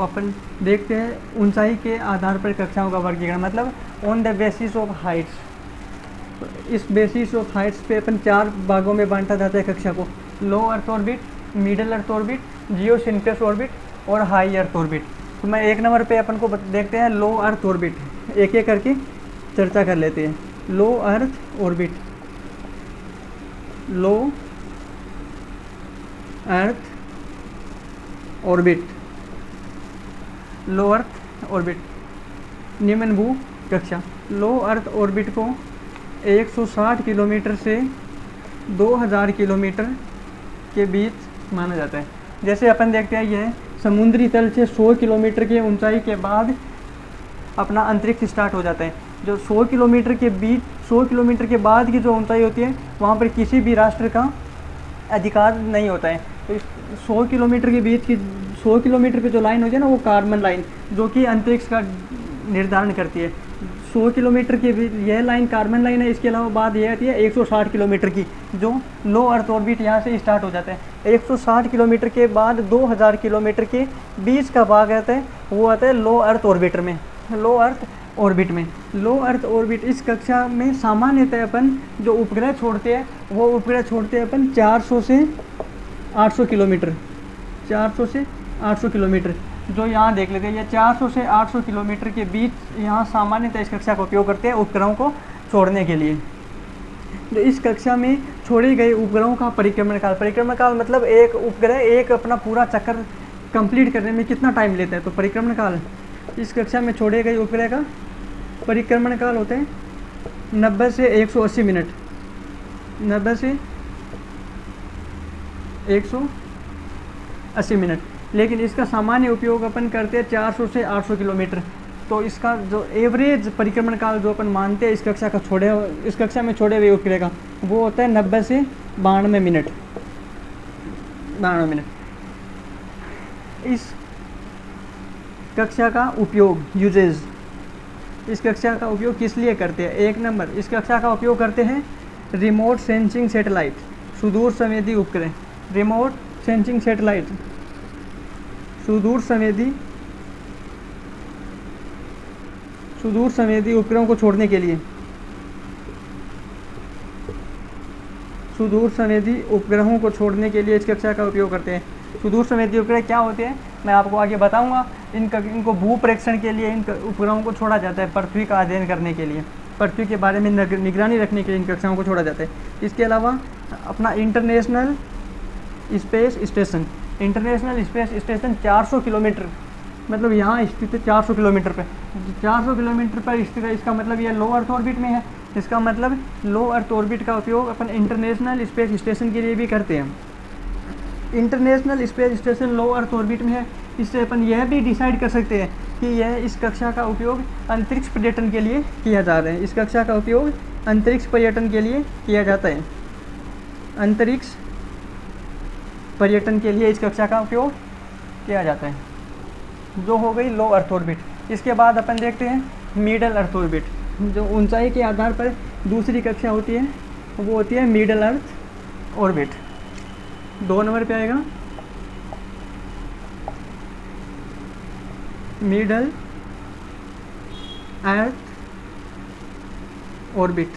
अपन देखते हैं ऊंचाई के आधार पर कक्षाओं का वर्गीकरण, मतलब on the basis of Heights. इस बेसिस ऑफ हाइट्स पे अपन 4 भागों में बांटा जाता है कक्षा को। Low earth orbit, middle earth orbit, geosynchronous orbit और हाई अर्थ ऑर्बिट। तो मैं 1 नंबर पे अपन को देखते हैं लो अर्थ ऑर्बिट, एक एक करके चर्चा कर लेते हैं। लो अर्थ ऑर्बिट, लो अर्थ ऑर्बिट, लो अर्थ ऑर्बिट, निम्न भू कक्षा। लो अर्थ ऑर्बिट को 160 किलोमीटर से 2000 किलोमीटर के बीच माना जाता है। जैसे अपन देखते हैं यह समुद्री तल से 100 किलोमीटर की ऊंचाई के बाद अपना अंतरिक्ष स्टार्ट हो जाता है। जो 100 किलोमीटर के बीच 100 किलोमीटर के बाद की जो ऊंचाई होती है वहाँ पर किसी भी राष्ट्र का अधिकार नहीं होता है। तो 100 किलोमीटर के बीच की 100 किलोमीटर पे जो लाइन होती है ना, वो कार्बन लाइन, जो कि अंतरिक्ष का निर्धारण करती है। 100 किलोमीटर की यह लाइन कार्बन लाइन है। इसके अलावा बात यह आती है 160 किलोमीटर की, जो लो अर्थ ऑर्बिट यहाँ से स्टार्ट हो जाता है। 160 किलोमीटर के बाद 2000 किलोमीटर के बीच का भाग आता है, वो आता है लो अर्थ ऑर्बिट में। लो अर्थ ऑर्बिट में, लो अर्थ ऑर्बिट इस कक्षा में सामान्यतः अपन जो उपग्रह छोड़ते हैं वो उपग्रह छोड़ते हैं अपन 400 से 800 किलोमीटर, 400 से 800 किलोमीटर। जो यहाँ देख लेते हैं, ये 400 से 800 किलोमीटर के बीच यहाँ सामान्यतः इस कक्षा का उपयोग करते हैं उपग्रहों को छोड़ने के लिए। तो इस कक्षा में छोड़े गए उपग्रहों का परिक्रमण काल, परिक्रमण काल मतलब एक उपग्रह एक अपना पूरा चक्कर कंप्लीट करने में कितना टाइम लेता है। तो परिक्रमण काल, इस कक्षा में छोड़े गए उपग्रह का परिक्रमण काल होते हैं 90 से 180 मिनट, 90 से 180 मिनट। लेकिन इसका सामान्य उपयोग अपन करते हैं 400 से 800 किलोमीटर। तो इसका जो एवरेज परिक्रमण काल जो अपन मानते हैं इस कक्षा में छोड़े हुए उपग्रह का, वो होता है 90 से 92 मिनट, 92 मिनट। इस कक्षा का उपयोग, यूजेज, इस कक्षा का उपयोग किस लिए करते हैं? 1 नंबर, इस कक्षा का उपयोग करते हैं रिमोट सेंसिंग सैटेलाइट, सुदूर संवेदी उपग्रह, रिमोट सेंसिंग सैटेलाइट, सुदूर संवेदी उपग्रहों को छोड़ने के लिए, सुदूर संवेदी उपग्रहों को छोड़ने के लिए इस कक्षा का उपयोग करते हैं। सुदूर संवेदी उपग्रह क्या होते हैं मैं आपको आगे बताऊंगा। इनको भू प्रेक्षण के लिए इन उपग्रहों को छोड़ा जाता है, पृथ्वी का अध्ययन करने के लिए, पृथ्वी के बारे में निगरानी रखने के लिए इन कक्षाओं को छोड़ा जाता है। इसके अलावा अपना international space station, international space station 400 kilometre, मतलब यहाँ स्थित है 400 किलोमीटर पर, 400 किलोमीटर पर स्थित है। इसका मतलब यह लो अर्थ ऑर्बिट में है। इसका मतलब लो अर्थ ऑर्बिट का उपयोग अपन इंटरनेशनल स्पेस स्टेशन के लिए भी करते हैं। इंटरनेशनल स्पेस स्टेशन लो अर्थ ऑर्बिट में है। इससे अपन यह भी डिसाइड कर सकते हैं कि यह इस कक्षा का उपयोग अंतरिक्ष पर्यटन के लिए किया जा रहा है। इस कक्षा का उपयोग अंतरिक्ष पर्यटन के लिए किया जाता है, अंतरिक्ष पर्यटन के लिए इस कक्षा का उपयोग किया जाता है। जो हो गई लो अर्थ ऑर्बिट। इसके बाद अपन देखते हैं मिडल अर्थ ऑर्बिट। जो ऊंचाई के आधार पर दूसरी कक्षा होती है वो होती है मिडल अर्थ ऑर्बिट। 2 नंबर पे आएगा मिडल अर्थ ऑर्बिट,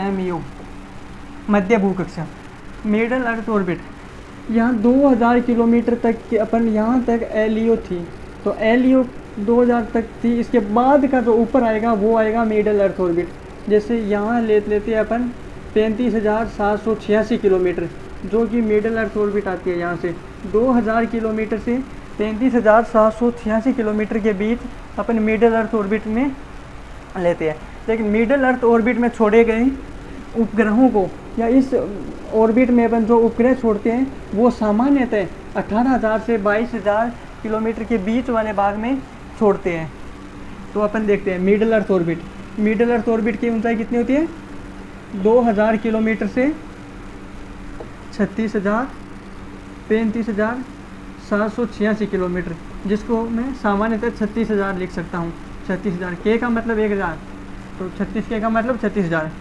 MU, मध्य भू कक्षा। मिडल अर्थ ऑर्बिट, यहाँ 2000 किलोमीटर तक की अपन यहाँ तक LEO थी, तो LEO 2000 तक थी। इसके बाद का जो ऊपर आएगा वो आएगा मिडल अर्थ ऑर्बिट। जैसे यहाँ लेते हैं अपन 35,786 किलोमीटर, जो कि मिडल अर्थ ऑर्बिट आती है। यहाँ से 2000 किलोमीटर से 35,786 किलोमीटर के बीच अपन मिडल अर्थ ऑर्बिट में लेते हैं। लेकिन मिडल अर्थ ऑर्बिट में छोड़े गए उपग्रहों को, या इस ऑर्बिट में अपन जो उपग्रह छोड़ते हैं वो सामान्यतः 18,000 से 22,000 किलोमीटर के बीच वाले भाग में छोड़ते हैं। तो अपन देखते हैं middle earth orbit. Middle earth orbit की ऊंचाई कितनी होती है? 2000 किलोमीटर से 35,786 किलोमीटर, जिसको मैं सामान्यतः 36,000 लिख सकता हूँ। 36,000, के का मतलब 1000, तो 36 के का मतलब 36,000।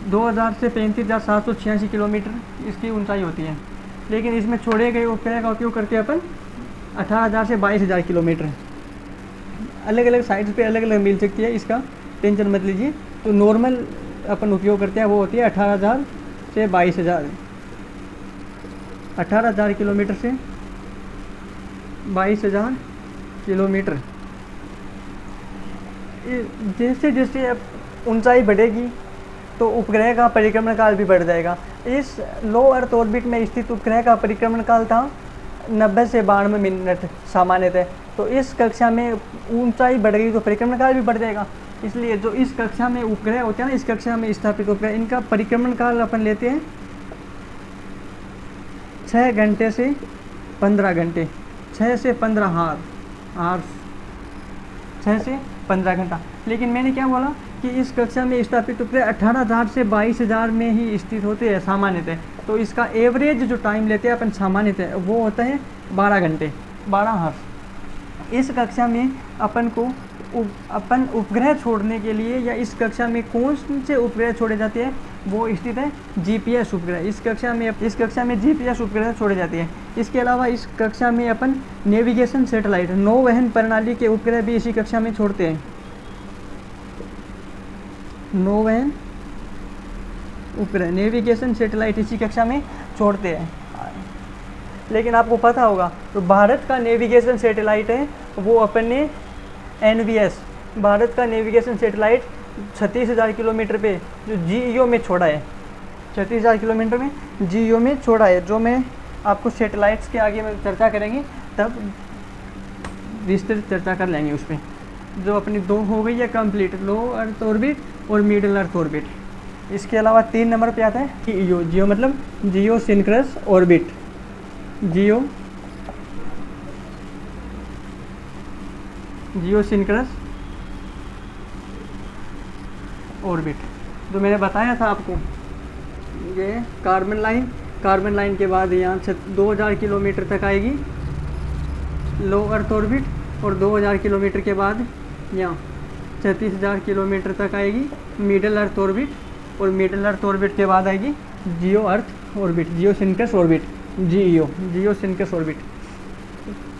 2000 से 35,786 किलोमीटर इसकी ऊंचाई होती है। लेकिन इसमें छोड़े गए उपग्रह का उपयोग करते हैं अपन 18,000 से 22,000 किलोमीटर। अलग अलग साइड्स पे अलग अलग मिल सकती है, इसका टेंशन मत लीजिए। तो नॉर्मल अपन उपयोग करते हैं वो होती है 18,000 से 22,000, 18,000 किलोमीटर से 22,000 किलोमीटर। जैसे जैसे अब ऊंचाई बढ़ेगी तो उपग्रह का परिक्रमण काल भी बढ़ जाएगा। इस लो अर्थ ऑर्बिट में स्थित उपग्रह का परिक्रमण काल था 90 से 92 मिनट सामान्यतः। तो इस कक्षा में ऊंचाई बढ़ गई तो परिक्रमण काल भी बढ़ जाएगा। इसलिए जो इस कक्षा में उपग्रह होते हैं ना, इस कक्षा में स्थापित उपग्रह, इनका परिक्रमण काल अपन लेते हैं 6 घंटे से 15 घंटे, 6 से 15 आवर्स, 6 से 15 घंटा। लेकिन मैंने क्या बोला कि इस कक्षा में स्थापित उपग्रह 18,000 से 22,000 में ही स्थित होते हैं सामान्यतः। तो इसका एवरेज जो टाइम लेते हैं अपन सामान्यतः वो होता है 12 घंटे, 12 आवर्स। इस कक्षा में अपन को अपन उपग्रह छोड़ने के लिए, या इस कक्षा में कौन से उपग्रह छोड़े जाते हैं वो स्थित है जीपीएस उपग्रह। इस कक्षा में जीपीएस उपग्रह छोड़े जाते हैं। इसके अलावा इस कक्षा में अपन नेविगेशन सैटेलाइट, नौवहन प्रणाली के उपग्रह भी इसी कक्षा में छोड़ते हैं। नौवहन उपग्रह, नेविगेशन सैटेलाइट इसी कक्षा में छोड़ते हैं। लेकिन आपको पता होगा तो भारत का नेविगेशन सैटेलाइट है वो अपन ने एनवीएस, भारत का नेविगेशन सैटेलाइट 36,000 किलोमीटर पे जो जीईओ में छोड़ा है, 36,000 किलोमीटर में जीईओ में छोड़ा है। जो मैं आपको सैटेलाइट्स के आगे में चर्चा करेंगे तब विस्तृत चर्चा कर लेंगे उस पर। जो अपनी 2 हो गई है कंप्लीट, लो अर्थ ऑर्बिट और मिडल अर्थ ऑर्बिट। इसके अलावा 3 नंबर पे आता है जीओ। जीओ मतलब जियो सिंक्रोनस ऑर्बिट, जियो सिंक्रोनस ऑर्बिट। जो मैंने बताया था आपको, ये कार्बन लाइन के बाद यहाँ 2000 किलोमीटर तक आएगी लो अर्थ ऑर्बिट, और 2000 किलोमीटर के बाद यहाँ 36,000 किलोमीटर तक आएगी मिडल अर्थ ऑर्बिट, और मिडल अर्थ ऑर्बिट के बाद आएगी जियो अर्थ ऑर्बिट, जियो सिंक्रोनस ऑर्बिट, जियो सिंक्रोनस ऑर्बिट।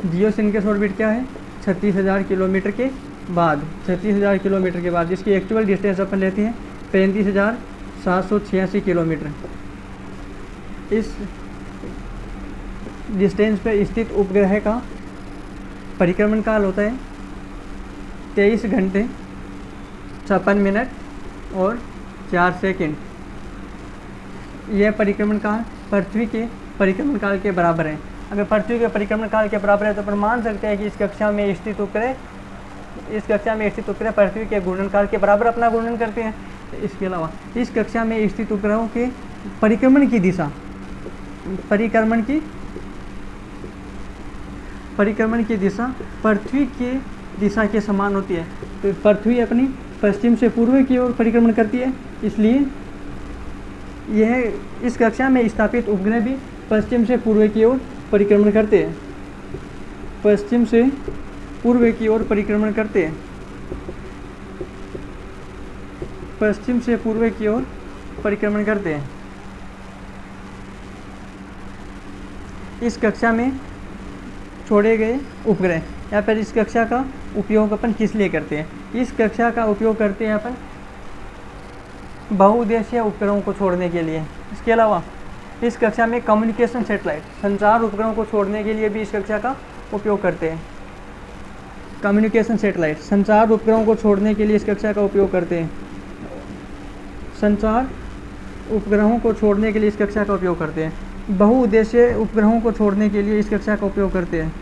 जियो सिंक्रोनस ऑर्बिट क्या है? 36,000 किलोमीटर के बाद, 36,000 किलोमीटर के बाद जिसकी एक्चुअल डिस्टेंस अपन लेते हैं 35,786 किलोमीटर। इस डिस्टेंस पर स्थित उपग्रह का परिक्रमण काल होता है 23 घंटे 56 मिनट और 4 सेकंड। यह परिक्रमण काल पृथ्वी के परिक्रमण काल के बराबर है। अगर पृथ्वी के परिक्रमण काल के बराबर है तो अपन मान सकते हैं कि इस कक्षा में स्थित उपग्रह पृथ्वी के घूर्णन काल के बराबर अपना घूर्णन करते हैं। इसके अलावा इस कक्षा में स्थित उपग्रहों के परिक्रमण की दिशा पृथ्वी के दिशा के समान होती है। तो पृथ्वी अपनी पश्चिम से पूर्व की ओर परिक्रमण करती है, इसलिए यह इस कक्षा में स्थापित उपग्रह भी पश्चिम से पूर्व की ओर परिक्रमण करते हैं, पश्चिम से पूर्व की ओर परिक्रमण करते हैं, पश्चिम से पूर्व की ओर परिक्रमण करते हैं। इस कक्षा में छोड़े गए उपग्रह, या फिर इस कक्षा का उपयोग अपन किस लिए करते हैं? इस कक्षा का उपयोग करते हैं अपन बहुउद्देशीय उपग्रहों को छोड़ने के लिए। इसके अलावा इस कक्षा में कम्युनिकेशन सैटेलाइट, संचार उपग्रहों को छोड़ने के लिए भी इस कक्षा का उपयोग करते हैं। कम्युनिकेशन सैटेलाइट, संचार उपग्रहों को छोड़ने के लिए इस कक्षा का उपयोग करते हैं। संचार उपग्रहों को छोड़ने के लिए इस कक्षा का उपयोग करते हैं। बहुउद्देशीय उपग्रहों को छोड़ने के लिए इस कक्षा का उपयोग करते हैं।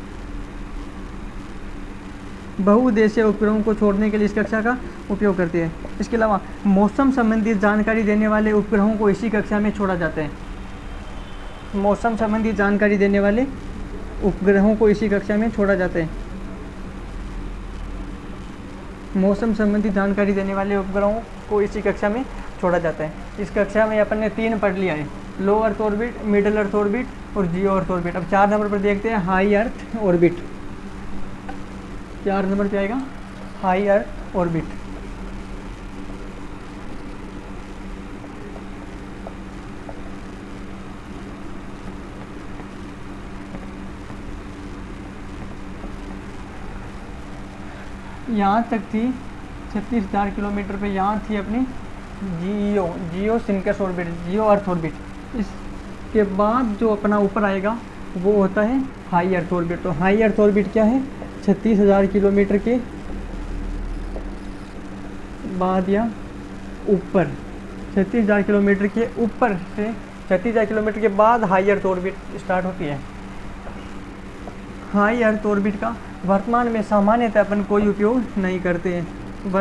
बहुउद्देशीय उपग्रहों को छोड़ने के लिए इस कक्षा का उपयोग करते हैं। इसके अलावा मौसम संबंधी जानकारी देने वाले उपग्रहों को इसी कक्षा में छोड़ा जाता है। मौसम संबंधी जानकारी देने वाले उपग्रहों को इसी कक्षा में छोड़ा जाता है। मौसम संबंधी जानकारी देने वाले उपग्रहों को इसी कक्षा में छोड़ा जाता है। इस कक्षा में अपन ने 3 पढ़ लिया है, low earth orbit, middle earth orbit और जियो अर्थ ऑर्बिट। अब 4 नंबर पर देखते हैं हाई अर्थ ऑर्बिट। 4 नंबर पे आएगा हाई अर्थ ऑर्बिट। यहाँ तक थी 36,000 किलोमीटर पे, यहाँ थी अपनी जियो सिंकस ऑर्बिट, जियो अर्थ ऑर्बिट। इसके बाद जो अपना ऊपर आएगा वो होता है हाई अर्थ ऑर्बिट। तो हाई अर्थ ऑर्बिट क्या है, 36,000 किलोमीटर के बाद या ऊपर, 36,000 किलोमीटर के ऊपर से 36,000 किलोमीटर के बाद हाई अर्थ ऑर्बिट स्टार्ट होती है। हाई अर्थ ऑर्बिट का वर्तमान में सामान्यतः अपन कोई उपयोग नहीं करते हैं।